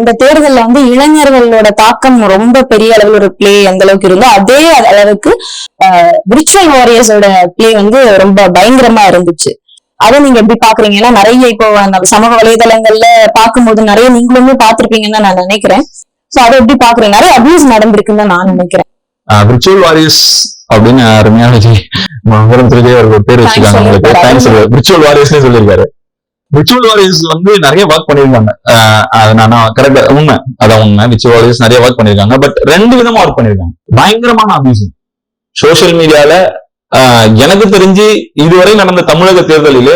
இந்த தேர்தல்ல வந்து இளைஞர்களோட தாக்கம் ரொம்ப பெரிய அளவில் ஒரு பிளே எந்த அளவுக்கு இருந்தோ அதே அளவுக்கு விர்ச்சுவல் வாரியர்ஸோட பிளே வந்து ரொம்ப பயங்கரமா இருந்துச்சு. அதை நீங்க எப்படி பாக்குறீங்க? ஏன்னா நிறைய இப்போ சமூக வலைதளங்கள்ல பார்க்கும்போது நிறைய நீங்களுமே பாத்திருப்பீங்கன்னு தான் நான் நினைக்கிறேன். சோ அதை எப்படி பாக்குறீங்க? நிறைய அபியூஸ் நடந்திருக்குன்னு தான் நான் நினைக்கிறேன். விர்ச்சுவல் வாரியர்ஸ் அப்படின்னு அருமையான ஒரு பேர் வச்சிருக்காங்க. விர்ச்சுவல் வாரியர்ஸ் சொல்லியிருக்காரு. விர்ச்சுவல் வாரியர்ஸ் வந்து நிறைய ஒர்க் பண்ணிருக்காங்க. கரெக்டா உண்மை, அதான் உண்மை. விர்ச்சுவல் வாரியர்ஸ் நிறைய ஒர்க் பண்ணிருக்காங்க. பட் ரெண்டு விதமா ஒர்க் பண்ணிருக்காங்க. பயங்கரமான அபியூசிங் சோசியல் மீடியால எனக்கு தெரிஞ்சு இதுவரை நடந்த தமிழக தேர்தலிலே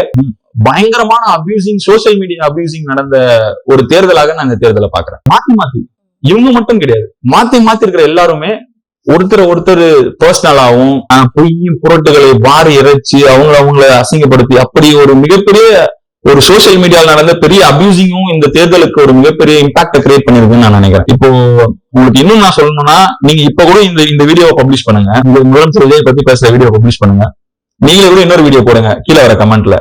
பயங்கரமான அபியூசிங், சோசியல் மீடியா அபியூசிங் நடந்த ஒரு தேர்தலாக நான் இந்த தேர்தலை பாக்குறேன். மாத்தி இவங்க மட்டும் கிடையாது, மாத்தி இருக்கிற எல்லாருமே ஒருத்தர் பர்சனலாவும் பொய்யும் புரட்டுகளை வாரி இறைச்சி அவங்கள அசிங்கப்படுத்தி அப்படி ஒரு மிகப்பெரிய ஒரு சோசியல் மீடியால நடந்த பெரிய அபியூசிங்கும் இந்த தேர்தலுக்கு ஒரு மிகப்பெரிய இம்பாக்ட கிரியேட் பண்ணிருக்குன்னு நான் நினைக்கிறேன். இப்போ உங்களுக்கு இன்னும் நான் சொல்லணும்னா, நீங்க இப்ப கூட இந்த வீடியோவை பப்ளிஷ் பண்ணுங்க, இந்த முதலமைச்சர் விஜய் பத்தி பேசுற வீடியோ பப்ளிஷ் பண்ணுங்க. நீங்களே கூட இன்னொரு வீடியோ போடுங்க, கீழே வர கமெண்ட்ல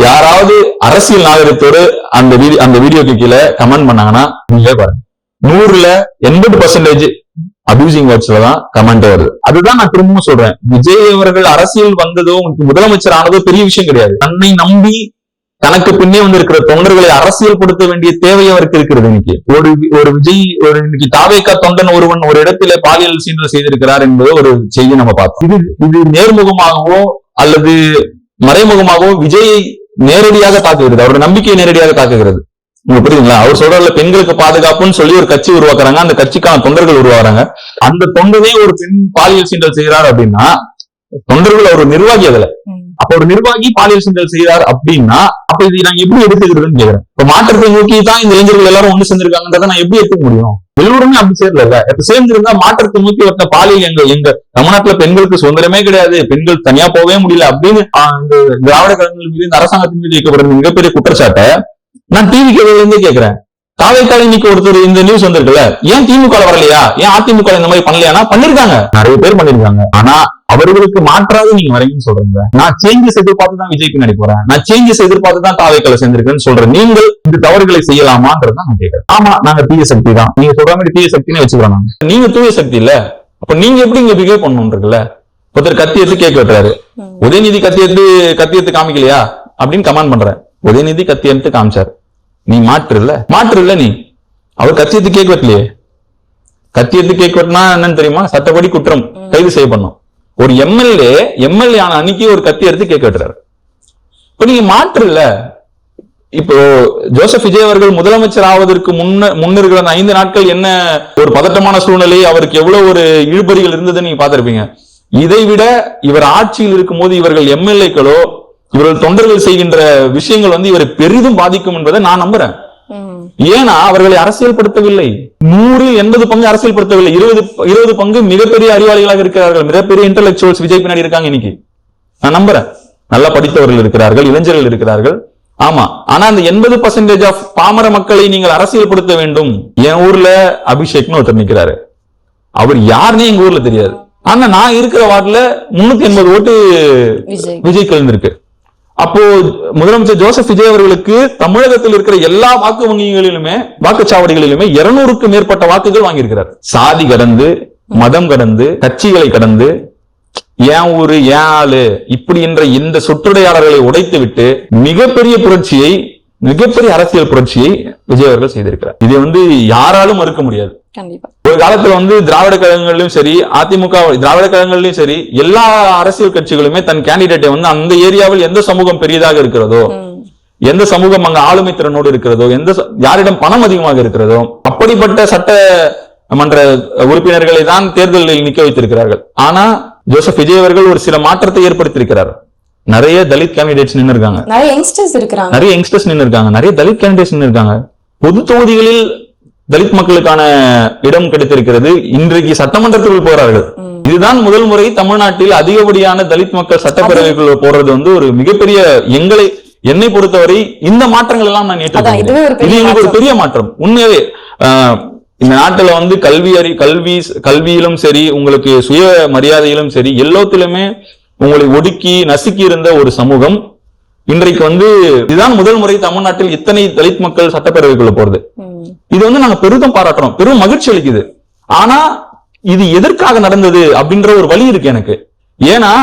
யாராவது அரசியல் நாகரிகத்தோடு அந்த வீடியோக்கு கீழே கமெண்ட் பண்ணாங்கன்னா நீங்களே பாருங்க, 100ல 80% அபியூசிங் வேர்ட்ஸ்ல தான் கமெண்ட் வருது. அதுதான் நான் திரும்பவும் சொல்றேன், விஜய் அவர்கள் அரசியல் வந்ததோ உங்களுக்கு முதலமைச்சர் ஆனதோ பெரிய விஷயம் கிடையாது. தன்னை நம்பி தனக்கு பின்னே வந்து இருக்கிற தொண்டர்களை அரசியல் படுத்த வேண்டிய தேவை அவருக்கு இருக்கிறது. இன்னைக்கு ஒரு விஜய் இன்னைக்கு தாவேகா தொண்டன் ஒருவன் ஒரு இடத்திலே பாலியல் சீண்டல் செய்திருக்கிறார் என்பது ஒரு செய்தி நம்ம பார்த்தோம். இது நேர்முகமாகவோ அல்லது மறைமுகமாகவோ விஜயை நேரடியாக தாக்குகிறது, அவருடைய நம்பிக்கையை நேரடியாக தாக்குகிறது. உங்களுக்கு புரியுதுங்களா? அவர் சொல்றதுல பெண்களுக்கு பாதுகாப்புன்னு சொல்லி ஒரு கட்சி உருவாக்குறாங்க, அந்த கட்சிக்கான தொண்டர்கள் உருவாக்குறாங்க. அந்த தொண்டனே ஒரு பெண் பாலியல் சீண்டல் செய்கிறார் அப்படின்னா தொண்டர்கள் ஒரு நிர்வாகி அதுல. அப்ப ஒரு நிர்வாகி பாலியல் சீண்டல் செய்யறார் அப்படின்னா அப்ப இது நான் எப்படி எடுத்துக்கிறதுன்னு கேக்குறேன். இப்ப மாற்றத்தை நோக்கி தான் இந்த இளைஞர்கள் எல்லாரும் ஒண்ணு சேர்ந்திருக்காங்கன்றத நான் எப்படி எடுத்துக்க முடியும்? எல்லோருமே அப்படி சேரல. இப்ப சேர்ந்திருந்தா மாற்றத்தை நோக்கி ஒருத்த பாலியல் எங்க தமிழ்நாட்டுல பெண்களுக்கு சுதந்திரமே கிடையாது, பெண்கள் தனியா போகவே முடியல அப்படின்னு இந்த திராவிட கழகங்கள் மீது இந்த அரசாங்கத்தின் மீது வைக்கப்படுற மிகப்பெரிய குற்றச்சாட்டை நான் டிவி கேள்வியிலிருந்தே கேட்கிறேன். தாவேக்கால இன்னைக்கு ஒருத்தர் இந்த நியூஸ் வந்திருக்குல்ல, ஏன் திமுக வரலையா, ஏன் அதிமுக இந்த மாதிரி பண்ணலையா? பண்ணிருக்காங்க, நிறைய பேர் பண்ணிருக்காங்க. ஆனா அவர்களுக்கு மாற்றாக நீங்க வரீங்கன்னு சொல்றீங்க. நான் சேஞ்சஸ் எதிர்பார்த்து தான் விஜய் பின்னாடி போறேன், நான் சேஞ்சஸ் எதிர்பார்த்து தான் தாவேக்கால சேர்ந்திருக்கேன்னு சொல்றேன். நீங்கள் இந்த தவறுகளை செய்யலாமான்றதான் நான் கேட்கிறேன். ஆமா, நாங்க தீய சக்தி தான், நீங்க சொல்ற மாதிரி தீய சக்தினே வச்சுக்கிறோம். நீங்க தூய சக்தி இல்ல, அப்ப நீங்க எப்படி இங்க பிஹேவ் பண்ணணும் இருக்குல்ல? ஒருத்தர் கத்தி எடுத்து கேட்க வெட்டுறாரு, உதயநிதி கத்தி எடுத்து காமிக்கலையா அப்படின்னு கமெண்ட் பண்றேன். உதயநிதி கத்தி எடுத்து காமிச்சாரு, நீ மாற்று இல்ல நீ. அவர் கத்தி எடுத்து கேக் வெட்டலையே. கத்தி எடுத்து கேக் வெட்டினா என்னன்னு தெரியுமா? சட்டப்படி குற்றம், கைது செய்யப்படணும். ஒரு எம்எல்ஏ ஆன அன்னைக்கு ஒரு கத்தி எடுத்து கேக் வெட்டுறாரு. இப்ப நீங்க மாற்று இல்ல. இப்போ ஜோசப் விஜய் அவர்கள் முதலமைச்சர் ஆவதற்கு முன்னிருக்கிற 5 நாட்கள் என்ன ஒரு பதட்டமான சூழ்நிலை, அவருக்கு எவ்வளவு ஒரு இழுபறிகள் இருந்ததுன்னு நீங்க பாத்திருப்பீங்க. இதை விட இவர் ஆட்சியில் இருக்கும் போது இவர்கள் எம்எல்ஏக்களோ இவர்கள் தொண்டர்கள் செய்கின்ற விஷயங்கள் வந்து இவரை பெரிதும் பாதிக்கும் என்பதை நான் நம்புறேன். ஏன்னா அவர்களை அரசியல் படுத்தவில்லை. 100ல் 80 பங்கு அரசியல் படுத்தவில்லை. 20 பங்கு மிகப்பெரிய அறிவாளிகளாக இருக்கிறார்கள், மிகப்பெரிய இன்டெலெக்சுவல்ஸ் விஜய் பின்னாடி இருக்காங்க இன்னைக்கு. நான் நம்புறேன், நல்லா படித்தவர்கள் இருக்கிறார்கள், இளைஞர்கள் இருக்கிறார்கள். ஆமா, ஆனா அந்த 80% ஆஃப் பாமர மக்களை நீங்கள் அரசியல் படுத்த வேண்டும். என் ஊர்ல அபிஷேக்னு ஒருத்தர் நிக்கிறாரு, அவர் யாருன்னே எங்க ஊர்ல தெரியாது. ஆனா நான் இருக்கிற வார்டுல 380 ஓட்டு விஜய் கலந்துருக்கு. அப்போ முதலமைச்சர் ஜோசப் விஜய் அவர்களுக்கு தமிழகத்தில் இருக்கிற எல்லா வாக்கு வங்கிகளிலுமே வாக்குச்சாவடிகளிலுமே 200க்கும் மேற்பட்ட வாக்குகள் வாங்கியிருக்கிறார். சாதி கடந்து, மதம் கடந்து, கட்சிகளை கடந்து, ஏன் ஊரு ஏன் ஆளு இப்படி என்ற இந்த சொற்றுடையாளர்களை உடைத்து விட்டு மிகப்பெரிய அரசியல் புரட்சியை விஜய் அவர்கள் செய்திருக்கிறார். இதை வந்து யாராலும் மறுக்க முடியாது. ஒரு காலத்துல வந்து திராவிட கழகங்களிலும் சரி, அதிமுக திராவிட கழகங்களிலும் சரி, எல்லா அரசியல் கட்சிகளுமே தன் கேண்டிடேட்டை வந்து அந்த ஏரியாவில் எந்த சமூகம் பெரியதாக இருக்கிறதோ, எந்த சமூகம் அங்க ஆளுமை திறனோடு இருக்கிறதோ, யாரிடம் பணம் அதிகமாக இருக்கிறதோ அப்படிப்பட்ட சட்டமன்ற உறுப்பினர்களை தான் தேர்தலில் நிக்க வைத்திருக்கிறார்கள். ஆனா ஜோசப் விஜய் அவர்கள் ஒரு சில மாற்றத்தை ஏற்படுத்தியிருக்கிறார். நிறைய தலித் கேண்டிடேட்ஸ் நின்று இருக்காங்க, நிறைய யங்ஸ்டர்ஸ் நின்று இருக்காங்க, நிறைய தலித் கேண்டிடேட்ஸ் நின்று இருக்காங்க. பொது தொகுதிகளில் தலித் மக்களுக்கான இடம் கிடைத்திருக்கிறது. இன்றைக்கு சட்டமன்றத்தில் போறார்கள். இதுதான் முதல் முறை தமிழ்நாட்டில் அதிகப்படியான தலித் மக்கள் சட்டப்பேரவைக்குள்ள போறது வந்து ஒரு மிகப்பெரிய என்னை பொறுத்தவரை இந்த மாற்றங்கள் எல்லாம் நான் ஏற்றுக்கிறேன். இது எனக்கு ஒரு பெரிய மாற்றம். உண்மையாவே இந்த நாட்டுல வந்து கல்வியிலும் சரி, உங்களுக்கு சுய மரியாதையிலும் சரி, எல்லாத்திலுமே உங்களை ஒடுக்கி நசுக்கி இருந்த ஒரு சமூகம் இன்றைக்கு வந்து இதுதான் முதல் முறை தமிழ்நாட்டில் இத்தனை தலித் மக்கள் சட்டப்பேரவைக்குள்ள போறது. இது வந்து நாங்க பெரிதும் பாராட்டுறோம், பெரும் மகிழ்ச்சி அளிக்குது. ஆனா இது எதற்காக நடந்தது அப்படின்ற ஒரு வழி இருக்கு எனக்கு. ஏன்னா